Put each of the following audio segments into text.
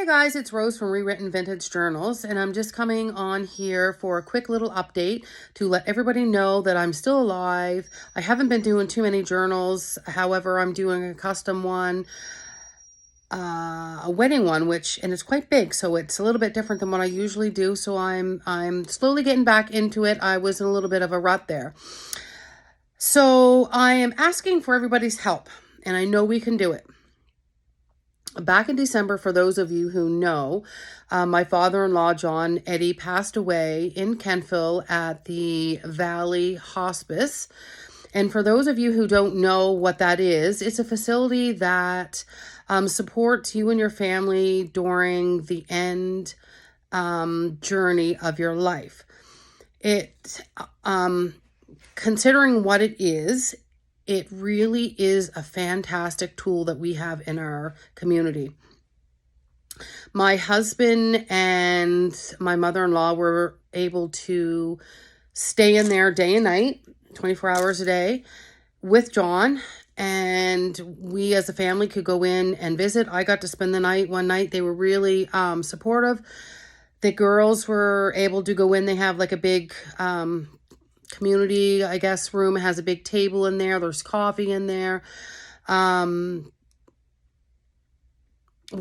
Hey guys, it's Rose from Rewritten Vintage Journals, and I'm just coming on here for a quick little update to let everybody know that I'm still alive. I haven't been doing too many journals. However, I'm doing a custom one, a wedding one, and it's quite big, so it's a little bit different than what I usually do. So I'm slowly getting back into it. I was in a little bit of a rut there. So I am asking for everybody's help, and I know we can do it. Back in December, for those of you who know, my father-in-law, John Eddie, passed away in Kentville at the Valley Hospice. And for those of you who don't know what that is, it's a facility that supports you and your family during the end journey of your life. Considering what it is, it really is a fantastic tool that we have in our community. My husband and my mother-in-law were able to stay in there day and night, 24 hours a day with John, and we as a family could go in and visit. I got to spend the night one night. They were really supportive. The girls were able to go in. They have like a big community, I guess, room. It has a big table in there. There's coffee in there, where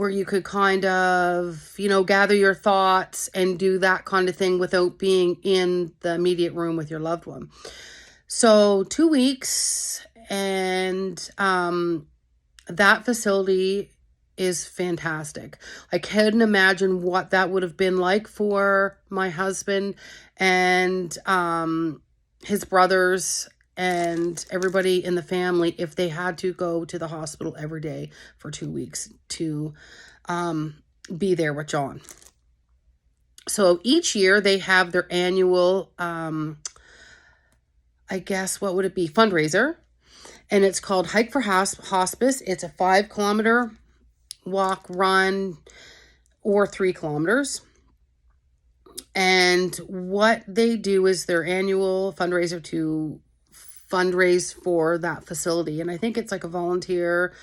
you could kind of, gather your thoughts and do that kind of thing without being in the immediate room with your loved one. So 2 weeks, and that facility is fantastic. I couldn't imagine what that would have been like for my husband and his brothers and everybody in the family if they had to go to the hospital every day for 2 weeks to be there with John. So each year they have their annual, I guess, what would it be? Fundraiser. And it's called Hike for Hospice. It's a 5-kilometer walk, run, or 3 kilometers. And what they do is their annual fundraiser to fundraise for that facility. And I think it's like a volunteer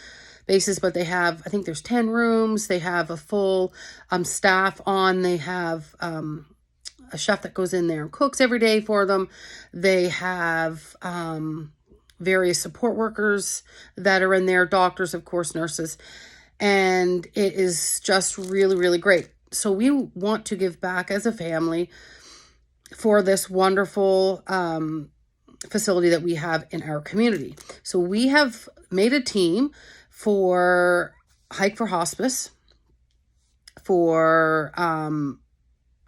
basis, but they have, I think there's 10 rooms. They have a full staff on. They have a chef that goes in there and cooks every day for them. They have various support workers that are in there, doctors, of course, nurses. And it is just really, really great. So we want to give back as a family for this wonderful facility that we have in our community. So we have made a team for Hike for Hospice for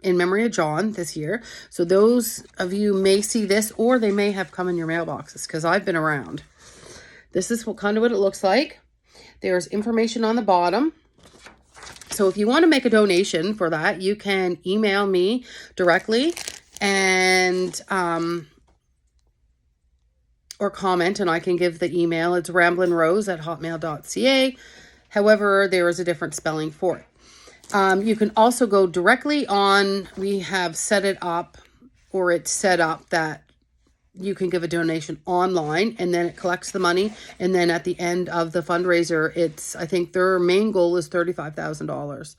in memory of John this year. So those of you may see this, or they may have come in your mailboxes because I've been around. This is what it looks like. There's information on the bottom. So if you want to make a donation for that, you can email me directly and or comment, and I can give the email. It's ramblinrose@hotmail.ca. However, there is a different spelling for it. You can also go directly on. We have set it up, or it's set up that you can give a donation online, and then it collects the money. And then at the end of the fundraiser, I think their main goal is $35,000.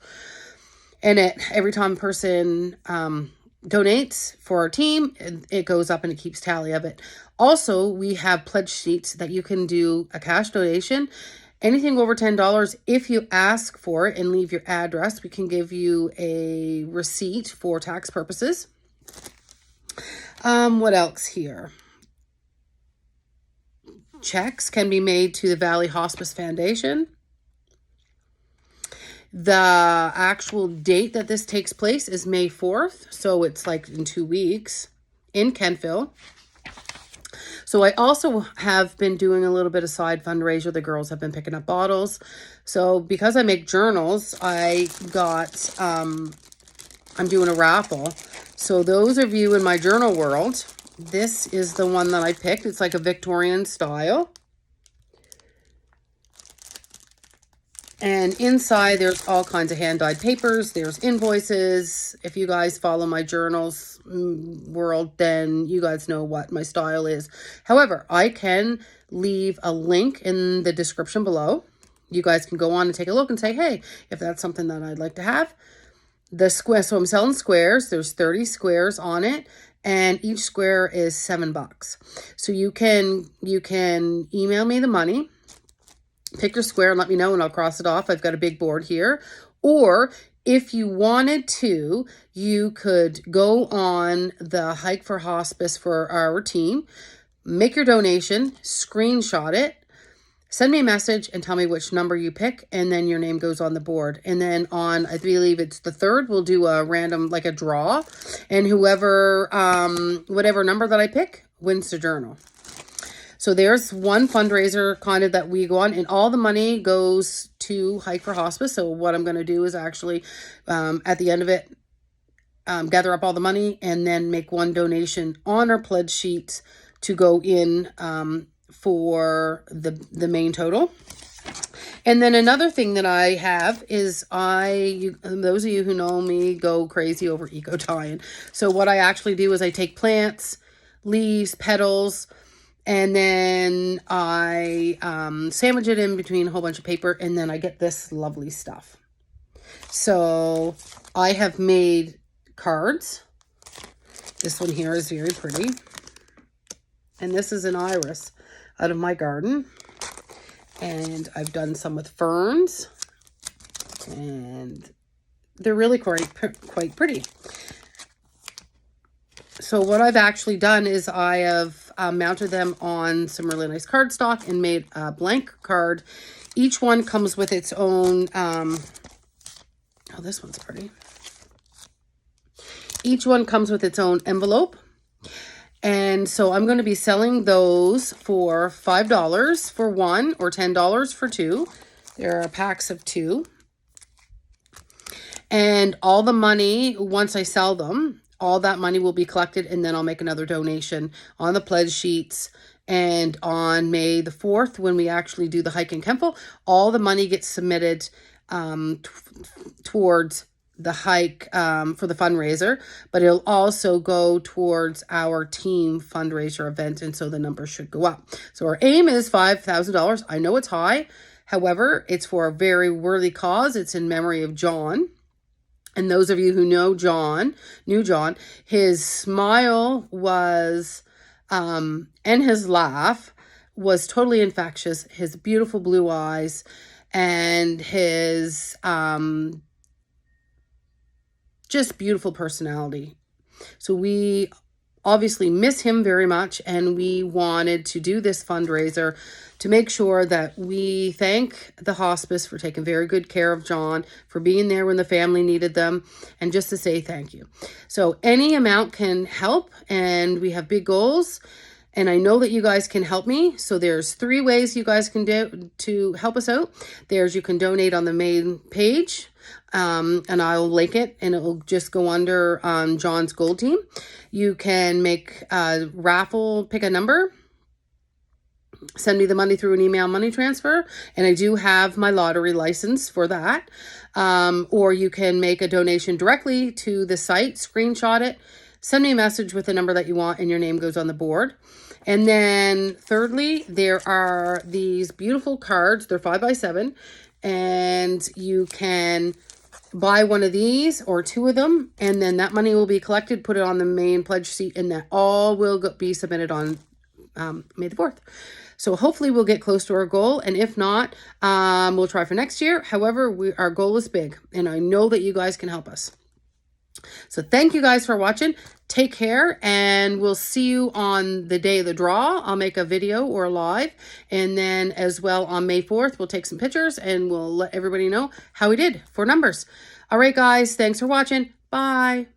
And every time a person donates for our team, it goes up and it keeps tally of it. Also, we have pledge sheets that you can do a cash donation. Anything over $10, if you ask for it and leave your address, we can give you a receipt for tax purposes. What else here? Checks can be made to the Valley Hospice Foundation. The actual date that this takes place is May 4th. So it's like in 2 weeks in Kentville. So I also have been doing a little bit of side fundraiser. The girls have been picking up bottles. So because I make journals, I'm doing a raffle. So those of you in my journal world, this is the one that I picked. It's like a Victorian style. And inside, there's all kinds of hand-dyed papers. There's invoices. If you guys follow my journals world, then you guys know what my style is. However, I can leave a link in the description below. you guys can go on and take a look and say, hey, if that's something that I'd like to have. The square, so I'm selling squares. There's 30 squares on it, and each square is $7. So you can email me the money, pick your square and let me know, and I'll cross it off. I've got a big board here. Or if you wanted to, you could go on the Hike for Hospice for our team, make your donation, screenshot it, send me a message and tell me which number you pick, and then your name goes on the board. And then on, I believe it's the 3rd, we'll do a random, like a draw, and whoever, whatever number that I pick wins the journal. So there's one fundraiser kind of that we go on, and all the money goes to Hike for Hospice. So what I'm going to do is actually, at the end of it, gather up all the money and then make one donation on our pledge sheets to go in, for the main total. And then another thing that I have is those of you who know me go crazy over eco tying. So what I actually do is I take plants, leaves, petals, and then I sandwich it in between a whole bunch of paper, and then I get this lovely stuff. So I have made cards. This one here is very pretty. And this is an iris out of my garden, and I've done some with ferns, and they're really quite pretty. So what I've actually done is I have mounted them on some really nice cardstock and made a blank card. Each one comes with its own, oh, this one's pretty. Each one comes with its own envelope. And so I'm going to be selling those for $5 for one, or $10 for two. There are packs of 2. And all the money, once I sell them, all that money will be collected, and then I'll make another donation on the pledge sheets. And on May the 4th, when we actually do the hike in Kemptville, all the money gets submitted towards the hike for the fundraiser, but it'll also go towards our team fundraiser event, and so the numbers should go up. So our aim is $5,000. I know it's high. However, it's for a very worthy cause. It's in memory of John. And those of you who know John, his smile was, and his laugh was totally infectious. His beautiful blue eyes and his just beautiful personality. So we obviously miss him very much, and we wanted to do this fundraiser to make sure that we thank the hospice for taking very good care of John, for being there when the family needed them, and just to say thank you. So any amount can help, and we have big goals, and I know that you guys can help me. So there's 3 ways you guys can do to help us out. You can donate on the main page, and I'll link it, and it will just go under John's Gold Team. You can make a raffle, pick a number, send me the money through an email money transfer, and I do have my lottery license for that. Or you can make a donation directly to the site, screenshot it, send me a message with the number that you want, and your name goes on the board. And then thirdly, there are these beautiful cards. They're 5x7, and you can buy one of these or 2 of them, and then that money will be collected, put it on the main pledge sheet, and that all will be submitted on May the 4th. So hopefully we'll get close to our goal, and if not, we'll try for next year. However, our goal is big, and I know that you guys can help us. So thank you guys for watching. Take care, and we'll see you on the day of the draw. I'll make a video or a live, and then as well on May 4th, we'll take some pictures, and we'll let everybody know how we did for numbers. All right, guys, thanks for watching. Bye.